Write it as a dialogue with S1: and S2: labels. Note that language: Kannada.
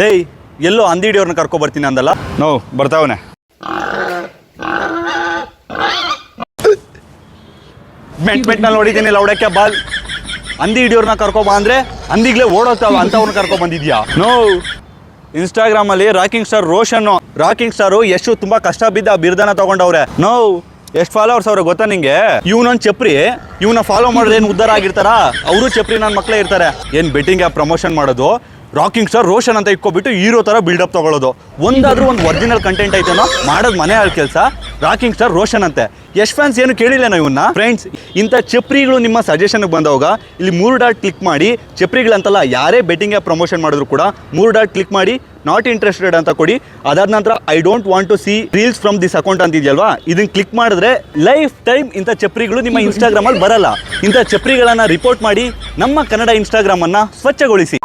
S1: ಲೇ ಎಲ್ಲೋ ಹಂದಿ ಹಿಡಿಯೋರ್ನ ಕರ್ಕೊ ಬರ್ತೀನಿ ಅಂದಲ್ಲ ನೋ ಬರ್ತಾವನೆ ಮೆಟ್ನಲ್ಲಿ ಹೊಡಿತೀನಿ ಲೌಡಕ್ಕೆ ಬಾಲ್ ಹಂದಿ ಹಿಡಿಯೋರ್ನ ಕರ್ಕೊಬಾ ಅಂದ್ರೆ ಹಂದಿಗ್ಲೇ ಓಡೋತಾವ ಅಂತವ್ರನ್ನ ಕರ್ಕೊ ಬಂದಿದ್ಯಾ ನೋ ಇನ್ಸ್ಟಾಗ್ರಾಮಲ್ಲಿ ರಾಕಿಂಗ್ ಸ್ಟಾರ್ ರಾಕಿಂಗ್ ಸ್ಟಾರು ಎಷ್ಟು ತುಂಬಾ ಕಷ್ಟ ಬಿದ್ದ ಬಿರ್ದನ ತಗೊಂಡವ್ರೆ ನೋ ಎಷ್ಟು ಫಾಲೋವರ್ಸ್ ಅವ್ರೆ ಗೊತ್ತಾ ನಿಂಗೆ ಇವನೊಂದು ಚಪ್ರಿ ಇವನ್ನ ಫಾಲೋ ಮಾಡಿದ್ರೆ ಏನು ಉದ್ಧಾರ ಆಗಿರ್ತಾರ ಅವರು ಚಪ್ರಿ ನನ್ನ ಮಕ್ಕಳೇ ಇರ್ತಾರೆ ಏನು ಬೆಟ್ಟಿಂಗ್ ಆ್ಯಪ್ ಪ್ರಮೋಷನ್ ಮಾಡೋದು ರಾಕಿಂಗ್ ಸ್ಟಾರ್ ರೋಷನ್ ಅಂತ ಇಟ್ಕೊಬಿಟ್ಟು ಹೀರೋ ಥರ ಬಿಲ್ಡಪ್ ತಗೊಳ್ಳೋದು ಒಂದಾದ್ರೂ ಒಂದು ಒರಿಜಿನಲ್ ಕಂಟೆಂಟ್ ಐತೆನೋ ಮಾಡೋದು ಮನೆ ಆಳ ಕೆಲಸ ರಾಕಿಂಗ್ ಸ್ಟಾರ್ ರೋಷನ್ ಅಂತೆ ಎಷ್ಟು ಫ್ಯಾನ್ಸ್ ಏನು ಕೇಳಿಲ್ಲ ಇವನ್ನ ಫ್ರೆಂಡ್ಸ್ ಇಂಥ ಚಪ್ರಿಗಳು ನಿಮ್ಮ ಸಜೆಷನ್ಗೆ ಬಂದವಾಗ ಇಲ್ಲಿ 3 ಡಾಟ್ ಕ್ಲಿಕ್ ಮಾಡಿ ಚಪ್ರಿಗಳಂತಲ್ಲ ಯಾರೇ ಬೆಟ್ಟಿಂಗ್ ಆ್ಯಪ್ ಪ್ರಮೋಷನ್ ಮಾಡಿದ್ರು ಕೂಡ 3 ಡಾಟ್ ಕ್ಲಿಕ್ ಮಾಡಿ ನಾಟ್ ಇಂಟ್ರೆಸ್ಟೆಡ್ ಅಂತ ಕೊಡಿ ಅದಾದ ನಂತರ I don't want to see reels from this account ಅಂತಿದೆಯಲ್ವಾ ಇದನ್ನ ಕ್ಲಿಕ್ ಮಾಡಿದ್ರೆ ಲೈಫ್ ಟೈಮ್ ಇಂಥ ಚಪ್ರಿಗಳು ನಿಮ್ಮ ಇನ್ಸ್ಟಾಗ್ರಾಮಲ್ಲಿ ಬರಲ್ಲ ಇಂಥ ಚಪ್ರಿಗಳನ್ನು ರಿಪೋರ್ಟ್ ಮಾಡಿ ನಮ್ಮ ಕನ್ನಡ ಇನ್ಸ್ಟಾಗ್ರಾಮನ್ನು ಸ್ವಚ್ಛಗೊಳಿಸಿ